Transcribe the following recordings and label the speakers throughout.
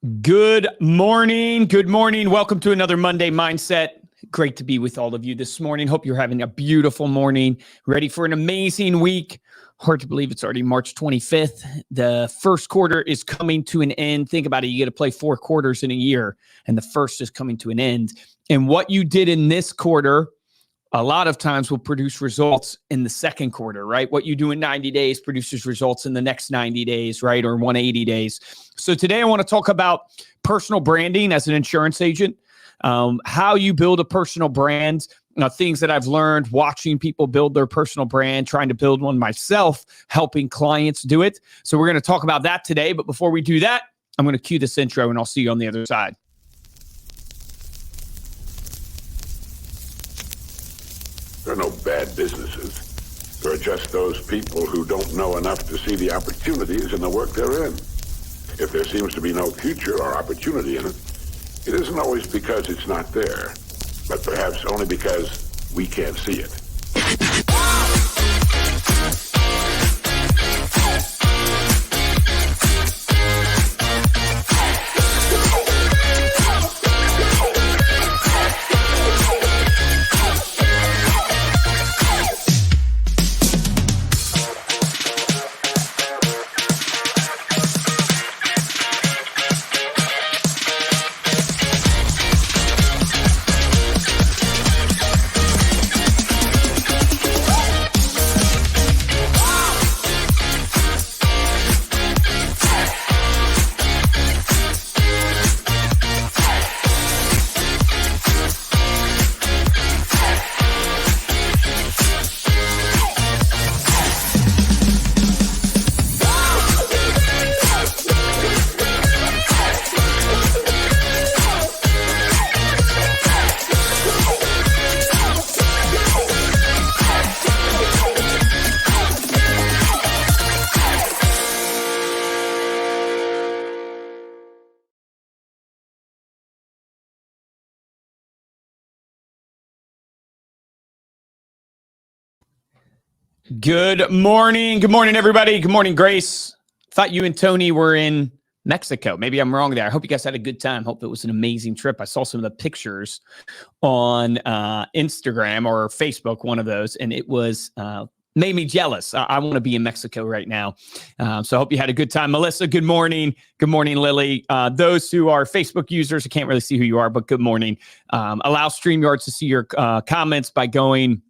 Speaker 1: Good morning. Good morning. Welcome to another Monday Mindset. Great to be with all of you this morning. Hope you're having a beautiful morning. Ready for an amazing week. Hard to believe it's already March 25th. The first quarter is coming to an end. Think about it. You get to play 4 quarters in a year, and the first is coming to an end. And what you did in this quarter, a lot of times will produce results in the second quarter, right? What you do in 90 days produces results in the next 90 days, right? Or 180 days. So today I want to talk about personal branding as an insurance agent, how you build a personal brand, things that I've learned watching people build their personal brand, trying to build one myself, helping clients do it. So we're going to talk about that today. But before we do that, I'm going to cue this intro and I'll see you on the other side.
Speaker 2: There are no bad businesses. There are just those people who don't know enough to see the opportunities in the work they're in. If there seems to be no future or opportunity in it, it isn't always because it's not there, but perhaps only because we can't see it.
Speaker 1: Good morning. Good morning, everybody. Good morning, Grace. Thought you and Tony were in Mexico. Maybe I'm wrong there. I hope you guys had a good time. Hope it was an amazing trip. I saw some of the pictures on Instagram or Facebook, one of those, and it was made me jealous. I want to be in Mexico right now. So I hope you had a good time. Melissa, good morning. Good morning, Lily. Those who are Facebook users, I can't really see who you are, but good morning. Allow StreamYard to see your comments by going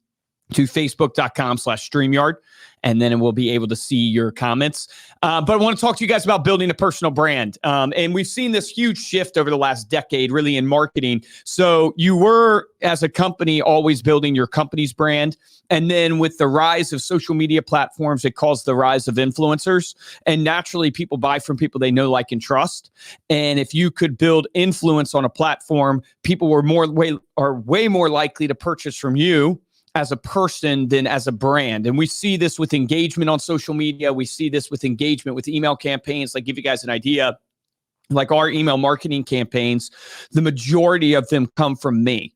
Speaker 1: to facebook.com/StreamYard, and then we'll be able to see your comments. But I want to talk to you guys about building a personal brand. And we've seen this huge shift over the last decade, really, in marketing. So you were, as a company, always building your company's brand. And then with the rise of social media platforms, it caused the rise of influencers. And naturally, people buy from people they know, like, and trust. And if you could build influence on a platform, people were way more likely to purchase from you as a person than as a brand. And we see this with engagement on social media. We see this with engagement with email campaigns. Like, give you guys an idea, like our email marketing campaigns, the majority of them come from me.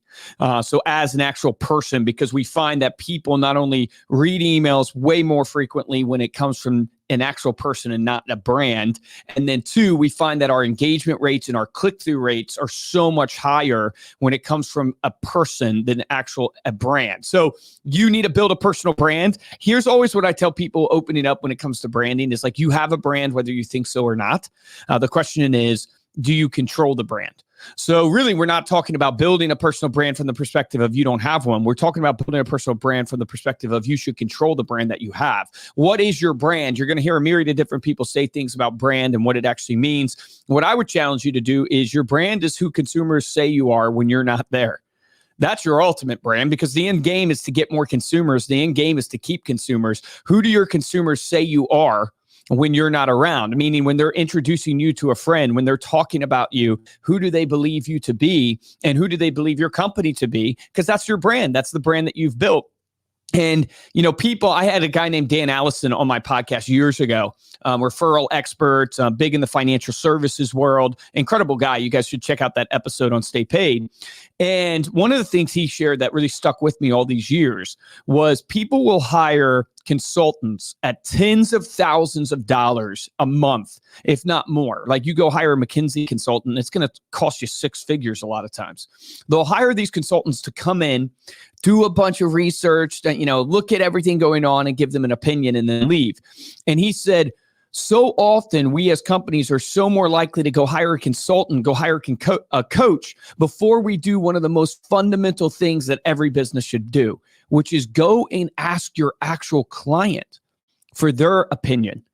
Speaker 1: So as an actual person, because we find that people not only read emails way more frequently when it comes from an actual person and not a brand. And then 2, we find that our engagement rates and our click-through rates are so much higher when it comes from a person than a brand. So you need to build a personal brand. Here's always what I tell people opening up when it comes to branding is, like, you have a brand, whether you think so or not. The question is, do you control the brand? So really, we're not talking about building a personal brand from the perspective of you don't have one. We're talking about building a personal brand from the perspective of you should control the brand that you have. What is your brand? You're going to hear a myriad of different people say things about brand and what it actually means. What I would challenge you to do is, your brand is who consumers say you are when you're not there. That's your ultimate brand, because the end game is to get more consumers. The end game is to keep consumers. Who do your consumers say you are when you're not around? Meaning, when they're introducing you to a friend, when they're talking about you, who do they believe you to be, and who do they believe your company to be? Because that's your brand. That's the brand that you've built. And, people, I had a guy named Dan Allison on my podcast years ago, referral expert, big in the financial services world, incredible guy. You guys should check out that episode on Stay Paid. And one of the things he shared that really stuck with me all these years was people will hire consultants at tens of thousands of dollars a month, if not more. Like you go hire a McKinsey consultant, it's going to cost you six figures a lot of times. They'll hire these consultants to come in, do a bunch of research, look at everything going on and give them an opinion and then leave. And he said, so often we as companies are so more likely to go hire a consultant, go hire a coach before we do one of the most fundamental things that every business should do, which is go and ask your actual client for their opinion.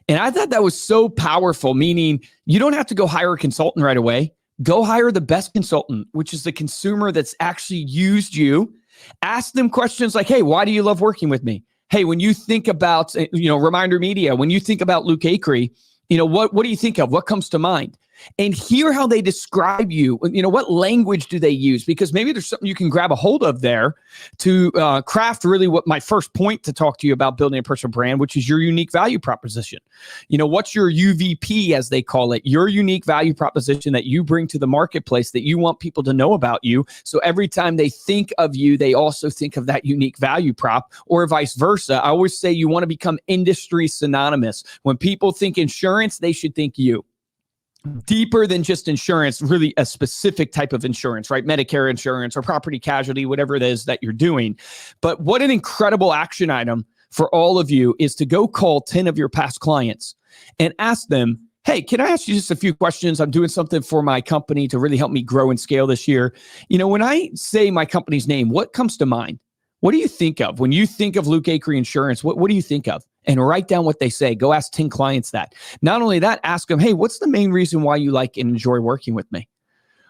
Speaker 1: And I thought that was so powerful, meaning you don't have to go hire a consultant right away. Go hire the best consultant, which is the consumer that's actually used you. Ask them questions like, hey, why do you love working with me? Hey, when you think about, Reminder Media, when you think about Luke Acree, what do you think of? What comes to mind? And hear how they describe you. What language do they use? Because maybe there's something you can grab a hold of there to craft really what my first point to talk to you about building a personal brand, which is your unique value proposition. What's your UVP, as they call it, your unique value proposition that you bring to the marketplace that you want people to know about you. So every time they think of you, they also think of that unique value prop, or vice versa. I always say you want to become industry synonymous. When people think insurance, they should think you. Deeper than just insurance, really a specific type of insurance, right? Medicare insurance or property casualty, whatever it is that you're doing. But what an incredible action item for all of you is to go call 10 of your past clients and ask them, hey, can I ask you just a few questions? I'm doing something for my company to really help me grow and scale this year. When I say my company's name, what comes to mind? What do you think of? When you think of Luke Acree Insurance, what do you think of? And write down what they say. Go ask 10 clients that. Not only that, ask them, hey, what's the main reason why you like and enjoy working with me?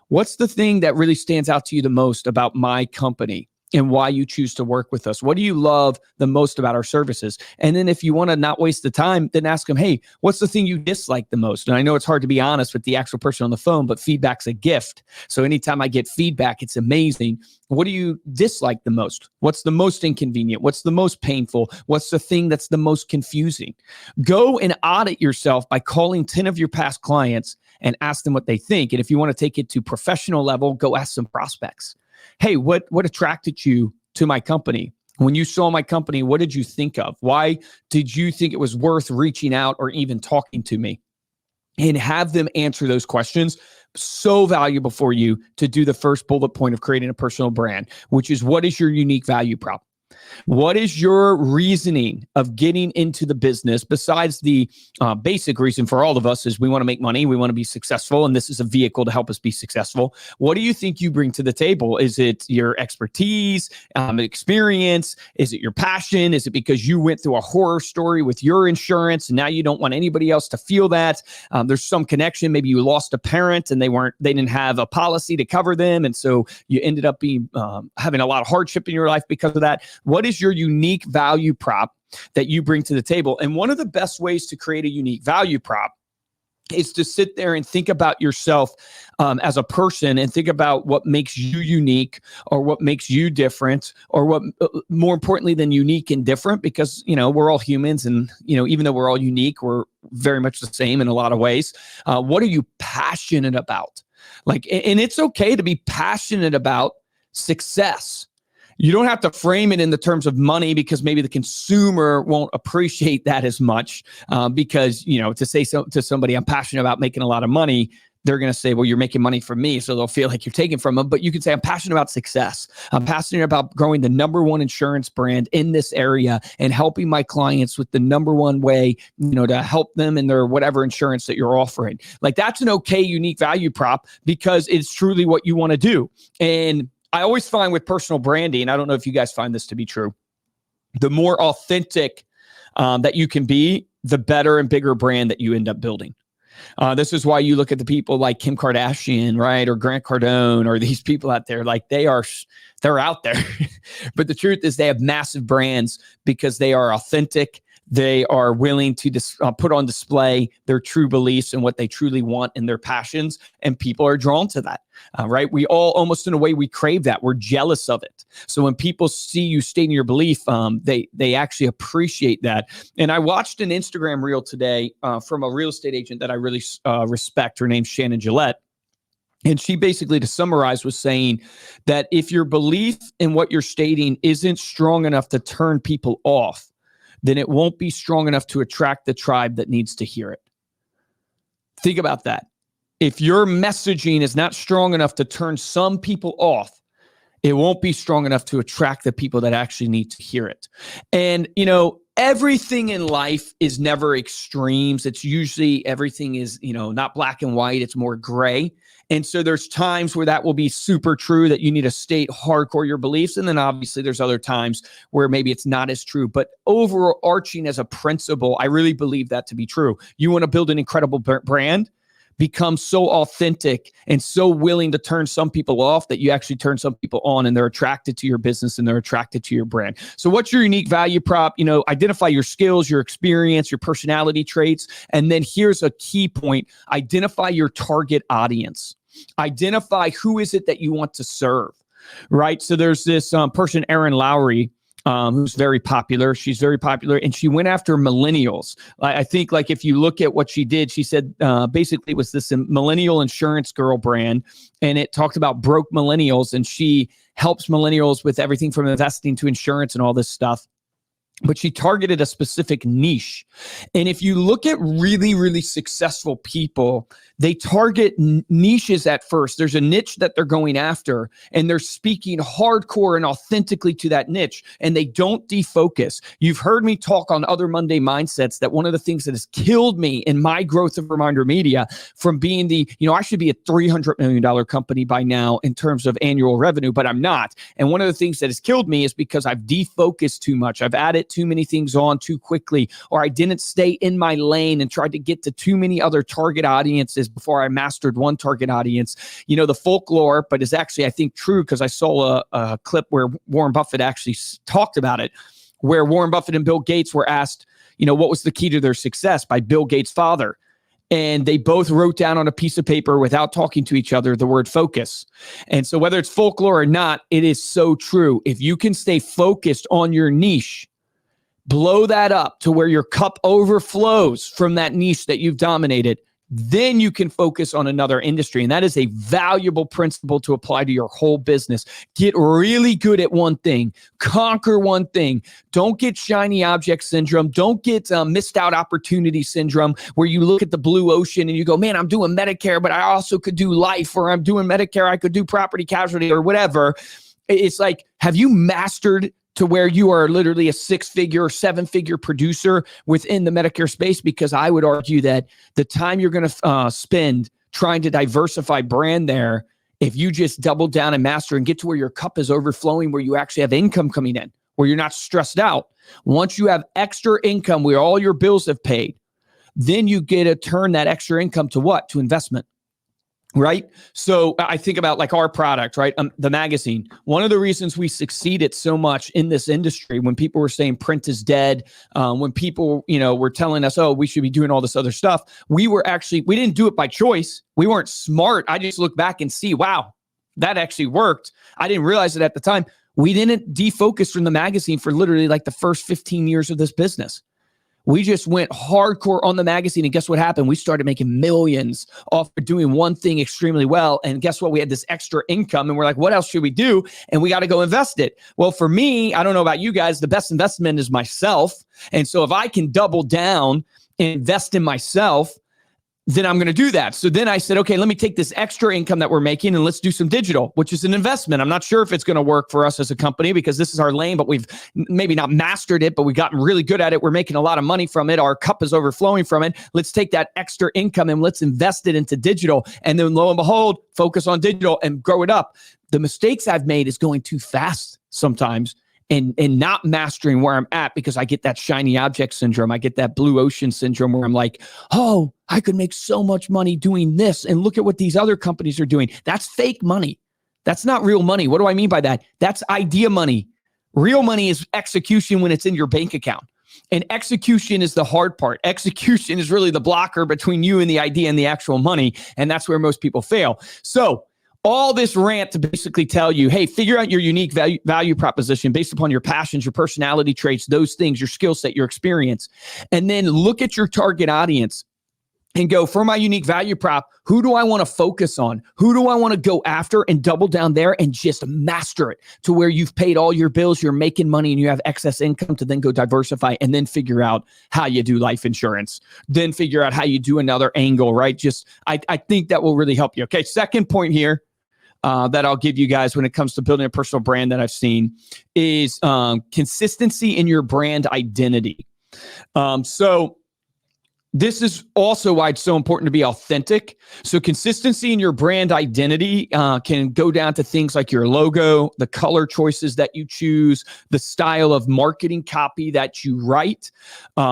Speaker 1: What's the thing that really stands out to you the most about my company and why you choose to work with us? What do you love the most about our services? And then if you want to not waste the time, then ask them, hey, what's the thing you dislike the most? And I know it's hard to be honest with the actual person on the phone, but feedback's a gift. So anytime I get feedback, it's amazing. What do you dislike the most? What's the most inconvenient? What's the most painful? What's the thing that's the most confusing? Go and audit yourself by calling 10 of your past clients and ask them what they think. And if you want to take it to professional level, go ask some prospects. Hey, what attracted you to my company? When you saw my company, what did you think of? Why did you think it was worth reaching out or even talking to me? And have them answer those questions. So valuable for you to do the first bullet point of creating a personal brand, which is what is your unique value prop? What is your reasoning of getting into the business besides the basic reason for all of us is we want to make money, we want to be successful, and this is a vehicle to help us be successful. What do you think you bring to the table? Is it your expertise, experience? Is it your passion? Is it because you went through a horror story with your insurance and now you don't want anybody else to feel that? There's some connection. Maybe you lost a parent and they didn't have a policy to cover them, and so you ended up having a lot of hardship in your life because of that. What is your unique value prop that you bring to the table? And one of the best ways to create a unique value prop is to sit there and think about yourself as a person and think about what makes you unique or what makes you different or what more importantly than unique and different, because, we're all humans and, even though we're all unique, we're very much the same in a lot of ways. What are you passionate about? And it's okay to be passionate about success. You don't have to frame it in the terms of money because maybe the consumer won't appreciate that as much because, to say to somebody, I'm passionate about making a lot of money, they're going to say, well, you're making money from me. So they'll feel like you're taking from them. But you can say, I'm passionate about success. I'm passionate about growing the #1 insurance brand in this area and helping my clients with the #1 way, to help them in their whatever insurance that you're offering. That's an okay, unique value prop because it's truly what you want to do. And I always find with personal branding, I don't know if you guys find this to be true, the more authentic that you can be, the better and bigger brand that you end up building. This is why you look at the people like Kim Kardashian, right? Or Grant Cardone, or these people out there, they're out there. But the truth is they have massive brands because they are authentic. They are willing to put on display their true beliefs and what they truly want and their passions, and people are drawn to that, right? We all, almost in a way, we crave that. We're jealous of it. So when people see you stating your belief, they actually appreciate that. And I watched an Instagram reel today from a real estate agent that I really respect. Her name's Shannon Gillette. And she basically, to summarize, was saying that if your belief in what you're stating isn't strong enough to turn people off, then it won't be strong enough to attract the tribe that needs to hear it. Think about that. If your messaging is not strong enough to turn some people off, it won't be strong enough to attract the people that actually need to hear it. And, everything in life is never extremes. It's usually everything is, not black and white. It's more gray. And so there's times where that will be super true, that you need to state hardcore your beliefs. And then obviously there's other times where maybe it's not as true. But overarching as a principle, I really believe that to be true. You want to build an incredible brand? Become so authentic and so willing to turn some people off that you actually turn some people on, and they're attracted to your business and they're attracted to your brand. So what's your unique value prop? Identify your skills, your experience, your personality traits. And then here's a key point: identify your target audience. Identify who is it that you want to serve, right? So there's this person, Erin Lowry, who's very popular. She's very popular, and she went after millennials. I think, like, if you look at what she did, she said basically it was this millennial insurance girl brand, and it talked about broke millennials, and she helps millennials with everything from investing to insurance and all this stuff. But she targeted a specific niche. And if you look at really, really successful people, they target niches at first. There's a niche that they're going after, and they're speaking hardcore and authentically to that niche, and they don't defocus. You've heard me talk on other Monday Mindsets that one of the things that has killed me in my growth of Reminder Media from being I should be a $300 million company by now in terms of annual revenue, but I'm not. And one of the things that has killed me is because I've defocused too much. I've added too many things on too quickly, or I didn't stay in my lane and tried to get to too many other target audiences before I mastered one target audience. The folklore, but is actually, I think, true, because I saw a clip where Warren Buffett actually talked about it, where Warren Buffett and Bill Gates were asked, what was the key to their success by Bill Gates' father. And they both wrote down on a piece of paper without talking to each other the word focus. And so whether it's folklore or not, it is so true. If you can stay focused on your niche, blow that up to where your cup overflows from that niche that you've dominated, then you can focus on another industry. And that is a valuable principle to apply to your whole business. Get really good at one thing. Conquer one thing. Don't get shiny object syndrome. Don't get missed out opportunity syndrome, where you look at the blue ocean and you go, man, I'm doing Medicare, but I also could do life, or I'm doing Medicare, I could do property casualty, or whatever. It's like, have you mastered to where you are literally a 6-figure or 7-figure producer within the Medicare space? Because I would argue that the time you're going to spend trying to diversify brand there, if you just double down and master and get to where your cup is overflowing, where you actually have income coming in, where you're not stressed out. Once you have extra income where all your bills have paid, then you get to turn that extra income to what? To investment. Right? So I think about like our product, right? The magazine. One of the reasons we succeeded so much in this industry, when people were saying print is dead, when people, were telling us, oh, we should be doing all this other stuff, we didn't do it by choice. We weren't smart. I just look back and see, wow, that actually worked. I didn't realize it at the time. We didn't defocus from the magazine for literally like the first 15 years of this business. We just went hardcore on the magazine, and guess what happened? We started making millions off of doing one thing extremely well. And guess what? We had this extra income, and we're like, what else should we do? And we got to go invest it. Well, for me, I don't know about you guys, the best investment is myself. And so if I can double down and invest in myself, then I'm going to do that. So then I said, okay, let me take this extra income that we're making and let's do some digital, which is an investment. I'm not sure if it's going to work for us as a company because this is our lane, but we've maybe not mastered it, but we've gotten really good at it. We're making a lot of money from it. Our cup is overflowing from it. Let's take that extra income and let's invest it into digital. And then lo and behold, focus on digital and grow it up. The mistakes I've made is going too fast sometimes and not mastering where I'm at, because I get that shiny object syndrome. I get that blue ocean syndrome where I'm like, oh, I could make so much money doing this. And look at what these other companies are doing. That's fake money. That's not real money. What do I mean by that? That's idea money. Real money is execution when it's in your bank account. And execution is the hard part. Execution is really the blocker between you and the idea and the actual money. And that's where most people fail. So all this rant to basically tell you, hey, figure out your unique value proposition based upon your passions, your personality traits, those things, your skill set, your experience. And then look at your target audience and go, for my unique value prop, who do I want to focus on? Who do I want to go after and double down there and just master it to where you've paid all your bills, you're making money, and you have excess income to then go diversify and then figure out how you do life insurance. Then figure out how you do another angle, right? I think that will really help you. Okay, second point here that I'll give you guys when it comes to building a personal brand that I've seen is consistency in your brand identity. So this is also why it's so important to be authentic. So consistency in your brand identity can go down to things like your logo, the color choices that you choose, the style of marketing copy that you write.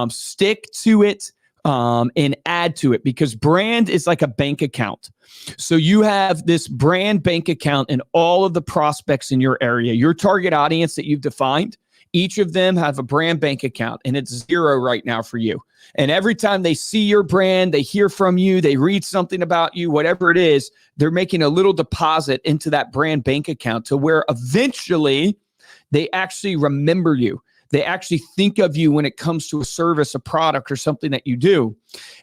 Speaker 1: Stick to it and add to it, because brand is like a bank account. So you have this brand bank account and all of the prospects in your area, your target audience that you've defined. Each of them have a brand bank account, and it's zero right now for you. And every time they see your brand, they hear from you, they read something about you, whatever it is, they're making a little deposit into that brand bank account to where eventually they actually remember you. They actually think of you when it comes to a service, a product, or something that you do.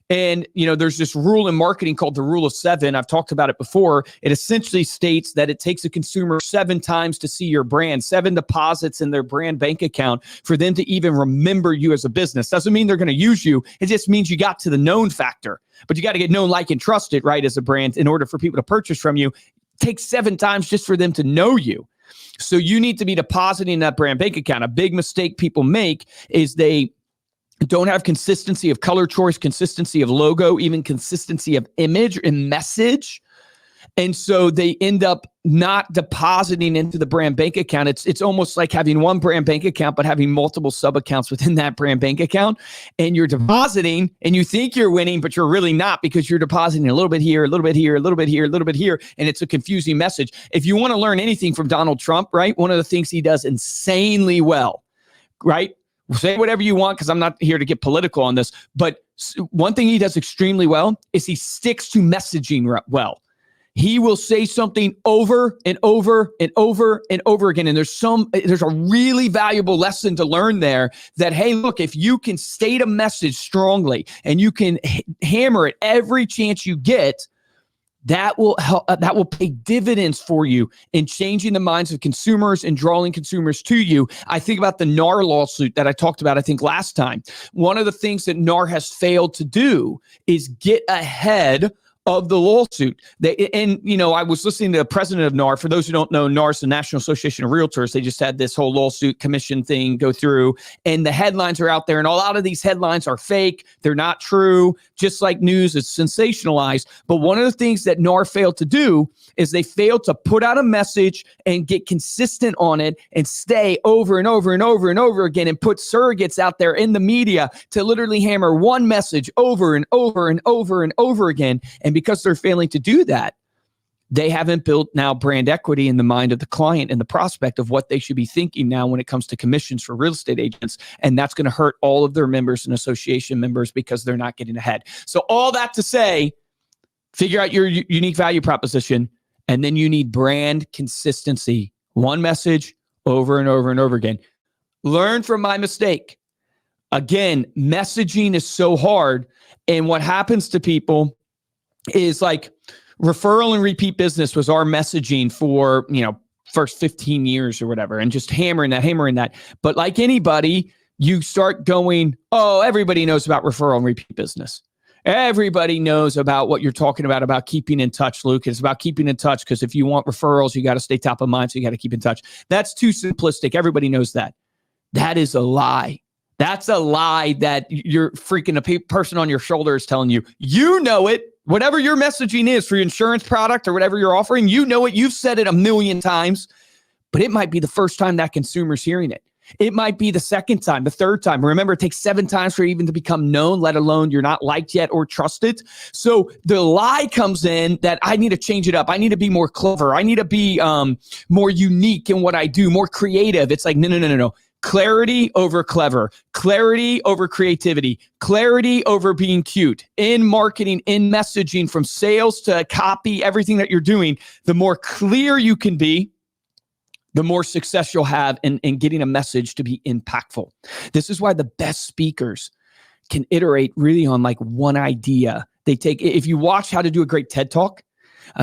Speaker 1: And, there's this rule in marketing called the rule of 7. I've talked about it before. It essentially states that it takes a consumer 7 times to see your brand, 7 deposits in their brand bank account for them to even remember you as a business. Doesn't mean they're going to use you. It just means you got to the known factor. But you got to get known, like, and trusted, right, as a brand in order for people to purchase from you. It takes 7 times just for them to know you. So you need to be depositing that brand bank account. A big mistake people make is they don't have consistency of color choice, consistency of logo, even consistency of image and message. And so they end up not depositing into the brand bank account. It's almost like having one brand bank account, but having multiple sub accounts within that brand bank account. And you're depositing and you think you're winning, but you're really not, because you're depositing a little bit here, a little bit here, a little bit here, a little bit here. And it's a confusing message. If you want to learn anything from Donald Trump, right? One of the things he does insanely well, right? Say whatever you want, because I'm not here to get political on this. But one thing he does extremely well is he sticks to messaging well. He will say something over and over and over and over again. And there's a really valuable lesson to learn there that, hey, look, if you can state a message strongly and you can hammer it every chance you get, that will help. That will pay dividends for you in changing the minds of consumers and drawing consumers to you. I think about the NAR lawsuit that I talked about, I think, last time. One of the things that NAR has failed to do is get ahead of the lawsuit. I was listening to the president of NAR. For those who don't know, NAR is the National Association of Realtors. They just had this whole lawsuit commission thing go through, and the headlines are out there, and a lot of these headlines are fake. They're not true. Just like news is sensationalized. But one of the things that NAR failed to do is they failed to put out a message and get consistent on it and stay over and over and over and over again, and put surrogates out there in the media to literally hammer one message over and over and over and over again. And because they're failing to do that, they haven't built now brand equity in the mind of the client and the prospect of what they should be thinking now when it comes to commissions for real estate agents. And that's going to hurt all of their members and association members because they're not getting ahead. So all that to say, figure out your unique value proposition, and then you need brand consistency. One message over and over and over again. Learn from my mistake. Again, messaging is so hard. And what happens to people is, like, referral and repeat business was our messaging for, first 15 years or whatever, and just hammering that. But like anybody, you start going, oh, everybody knows about referral and repeat business. Everybody knows about what you're talking about keeping in touch, Luke. It's about keeping in touch, because if you want referrals, you got to stay top of mind, so you got to keep in touch. That's too simplistic. Everybody knows that. That is a lie. That's a lie that you're freaking a person on your shoulder is telling you. You know it. Whatever your messaging is for your insurance product or whatever you're offering, you know it. You've said it a million times, but it might be the first time that consumer's hearing it. It might be the second time, the third time. Remember, it takes 7 times for it even to become known, let alone you're not liked yet or trusted. So the lie comes in that I need to change it up. I need to be more clever. I need to be more unique in what I do, more creative. It's like, no. Clarity over clever, clarity over creativity, clarity over being cute in marketing, in messaging, from sales to copy, everything that you're doing. The more clear you can be, the more success you'll have in getting a message to be impactful. This is why the best speakers can iterate really on like one idea. If you watch How to Do a Great TED Talk,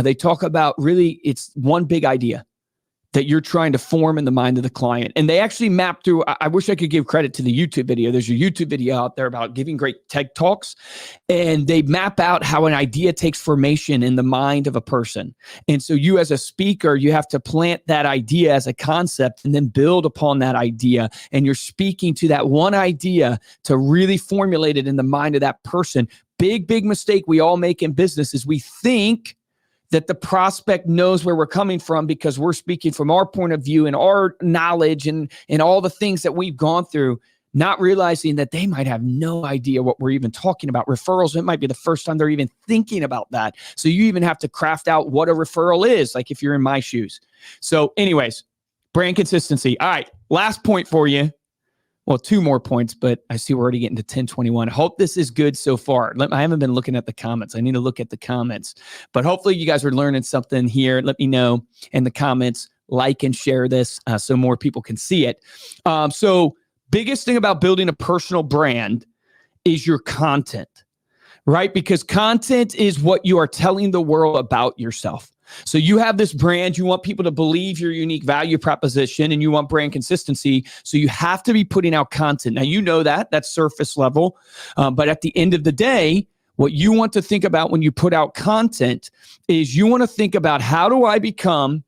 Speaker 1: they talk about really it's one big idea that you're trying to form in the mind of the client. And they actually map through, I wish I could give credit to the YouTube video. There's a YouTube video out there about giving great TED Talks, and they map out how an idea takes formation in the mind of a person. And so you as a speaker, you have to plant that idea as a concept and then build upon that idea. And you're speaking to that one idea to really formulate it in the mind of that person. Big mistake we all make in business is we think that the prospect knows where we're coming from because we're speaking from our point of view and our knowledge and all the things that we've gone through, not realizing that they might have no idea what we're even talking about. Referrals, it might be the first time they're even thinking about that. So you even have to craft out what a referral is, like if you're in my shoes. So anyways, brand consistency. All right, last point for you. Well, 2 more points, but I see we're already getting to 10:21. Hope this is good so far. I haven't been looking at the comments. I need to look at the comments. But hopefully you guys are learning something here. Let me know in the comments. Like and share this so more people can see it. So biggest thing about building a personal brand is your content, right? Because content is what you are telling the world about yourself. So you have this brand, you want people to believe your unique value proposition, and you want brand consistency. So you have to be putting out content. Now, you know that's surface level. But at the end of the day, what you want to think about when you put out content is you want to think about, how do I become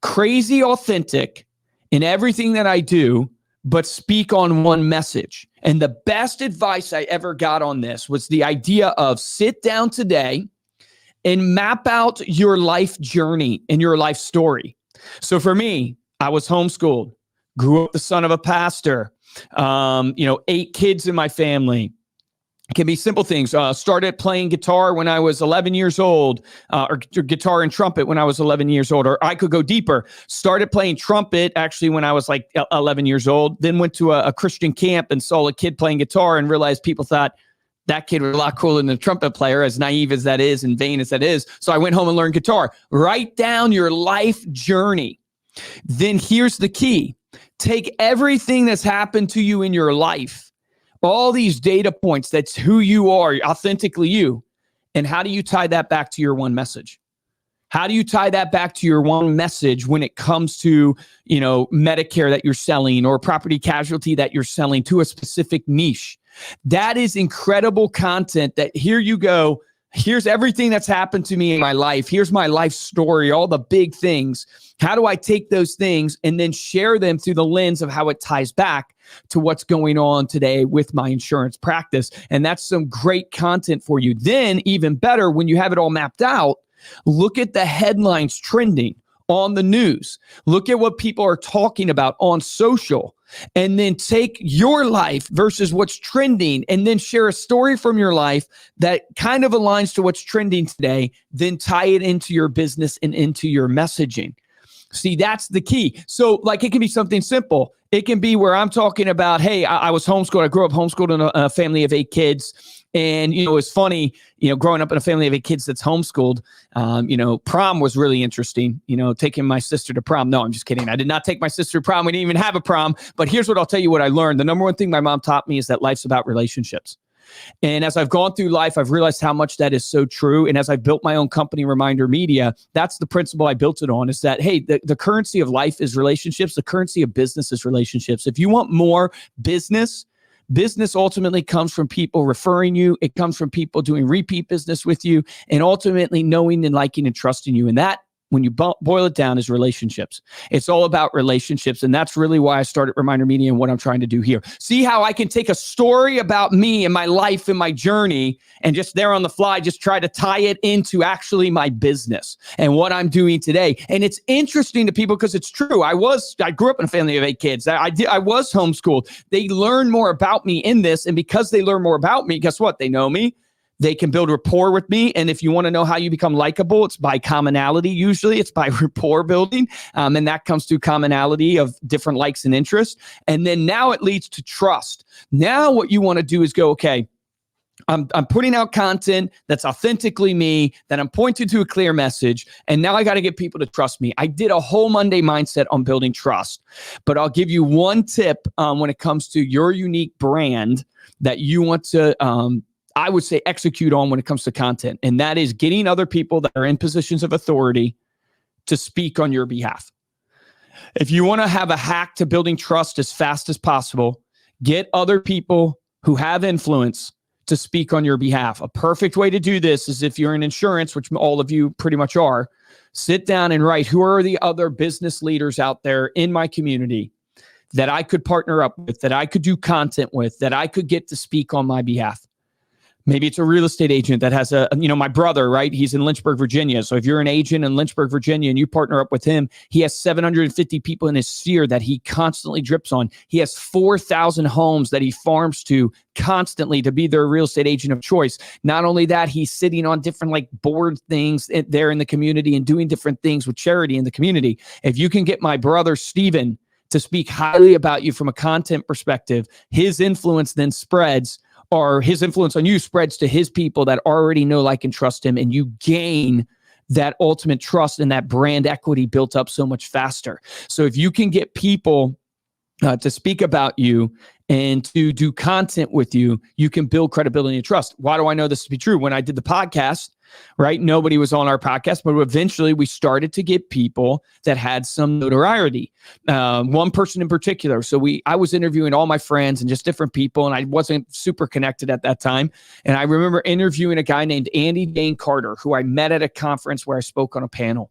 Speaker 1: crazy authentic in everything that I do, but speak on one message? And the best advice I ever got on this was the idea of sit down today and map out your life journey and your life story. So for me, I was homeschooled, grew up the son of a pastor, 8 kids in my family. It can be simple things. Started playing guitar when I was 11 years old, or guitar and trumpet when I was 11 years old, or I could go deeper. Started playing trumpet actually when I was like 11 years old, then went to a Christian camp and saw a kid playing guitar and realized people thought, that kid was a lot cooler than a trumpet player, as naive as that is and vain as that is. So I went home and learned guitar. Write down your life journey. Then here's the key. Take everything that's happened to you in your life, all these data points, that's who you are, authentically you. And how do you tie that back to your one message? How do you tie that back to your one message when it comes to, Medicare that you're selling or property casualty that you're selling to a specific niche? That is incredible content that here you go. Here's everything that's happened to me in my life. Here's my life story, all the big things. How do I take those things and then share them through the lens of how it ties back to what's going on today with my insurance practice? And that's some great content for you. Then even better, when you have it all mapped out, look at the headlines trending on the news. Look at what people are talking about on social, and then take your life versus what's trending and then share a story from your life that kind of aligns to what's trending today, then tie it into your business and into your messaging. See, that's the key. So like it can be something simple. It can be where I'm talking about, hey, I was homeschooled. I grew up homeschooled in a family of 8 kids. And, it's funny, growing up in a family of 8 kids that's homeschooled, prom was really interesting, taking my sister to prom. No, I'm just kidding. I did not take my sister to prom. We didn't even have a prom. But here's what I'll tell you what I learned. The number one thing my mom taught me is that life's about relationships. And as I've gone through life, I've realized how much that is so true. And as I built my own company, Reminder Media, that's the principle I built it on, is that, hey, the currency of life is relationships. The currency of business is relationships. If you want more business ultimately comes from people referring you. It comes from people doing repeat business with you, and ultimately knowing and liking and trusting you. And that, when you boil it down, is relationships. It's all about relationships. And that's really why I started Reminder Media and what I'm trying to do here. See how I can take a story about me and my life and my journey and just there on the fly, just try to tie it into actually my business and what I'm doing today. And it's interesting to people because it's true. I grew up in a family of 8 kids. I was homeschooled. They learn more about me in this. And because they learn more about me, guess what? They know me. They can build rapport with me. And if you want to know how you become likable, it's by commonality. Usually it's by rapport building. And that comes through commonality of different likes and interests. And then now it leads to trust. Now what you want to do is go, okay, I'm putting out content that's authentically me, that I'm pointing to a clear message, and now I got to get people to trust me. I did a whole Monday mindset on building trust, but I'll give you one tip when it comes to your unique brand that you want to, I would say, execute on when it comes to content, and that is getting other people that are in positions of authority to speak on your behalf. If you want to have a hack to building trust as fast as possible, get other people who have influence to speak on your behalf. A perfect way to do this is if you're in insurance, which all of you pretty much are, sit down and write, who are the other business leaders out there in my community that I could partner up with, that I could do content with, that I could get to speak on my behalf. Maybe it's a real estate agent that has my brother, right? He's in Lynchburg, Virginia. So if you're an agent in Lynchburg, Virginia, and you partner up with him, he has 750 people in his sphere that he constantly drips on. He has 4,000 homes that he farms to constantly to be their real estate agent of choice. Not only that, he's sitting on different board things there in the community and doing different things with charity in the community. If you can get my brother, Steven, to speak highly about you from a content perspective, his influence then spreads, or his influence on you spreads to his people that already know, like, and trust him, and you gain that ultimate trust and that brand equity built up so much faster. So if you can get people to speak about you and to do content with you, you can build credibility and trust. Why do I know this to be true? When I did the podcast, right, nobody was on our podcast, but eventually we started to get people that had some notoriety. One person in particular. So I was interviewing all my friends and just different people, and I wasn't super connected at that time. And I remember interviewing a guy named Andy Dane Carter, who I met at a conference where I spoke on a panel.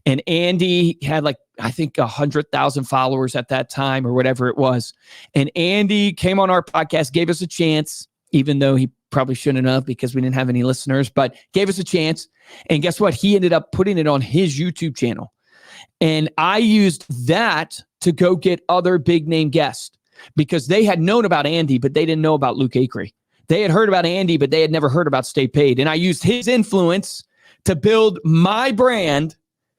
Speaker 1: And Andy had I think 100,000 followers at that time or whatever it was. And Andy came on our podcast, gave us a chance, even though he probably shouldn't have because we didn't have any listeners, but gave us a chance. And guess what? He ended up putting it on his YouTube channel. And I used that to go get other big name guests because they had known about Andy, but they didn't know about Luke Acree. They had heard about Andy, but they had never heard about Stay Paid. And I used his influence to build my brand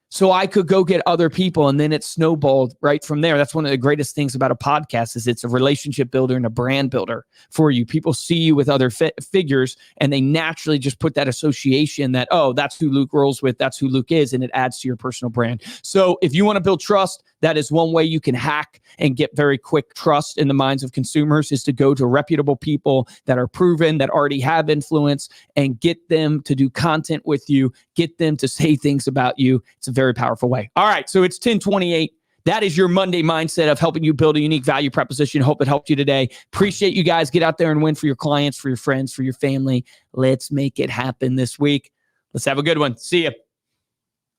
Speaker 1: so I could go get other people, and then it snowballed right from there. That's one of the greatest things about a podcast is it's a relationship builder and a brand builder for you. People see you with other figures, and they naturally just put that association that, oh, that's who Luke rolls with, that's who Luke is, and it adds to your personal brand. So if you want to build trust, that is one way you can hack and get very quick trust in the minds of consumers is to go to reputable people that are proven, that already have influence, and get them to do content with you, get them to say things about you. It's a very powerful way. All right, so it's 10:28. That is your Monday mindset of helping you build a unique value proposition. Hope it helped you today. Appreciate you guys. Get out there and win for your clients, for your friends, for your family. Let's make it happen this week. Let's have a good one. See ya.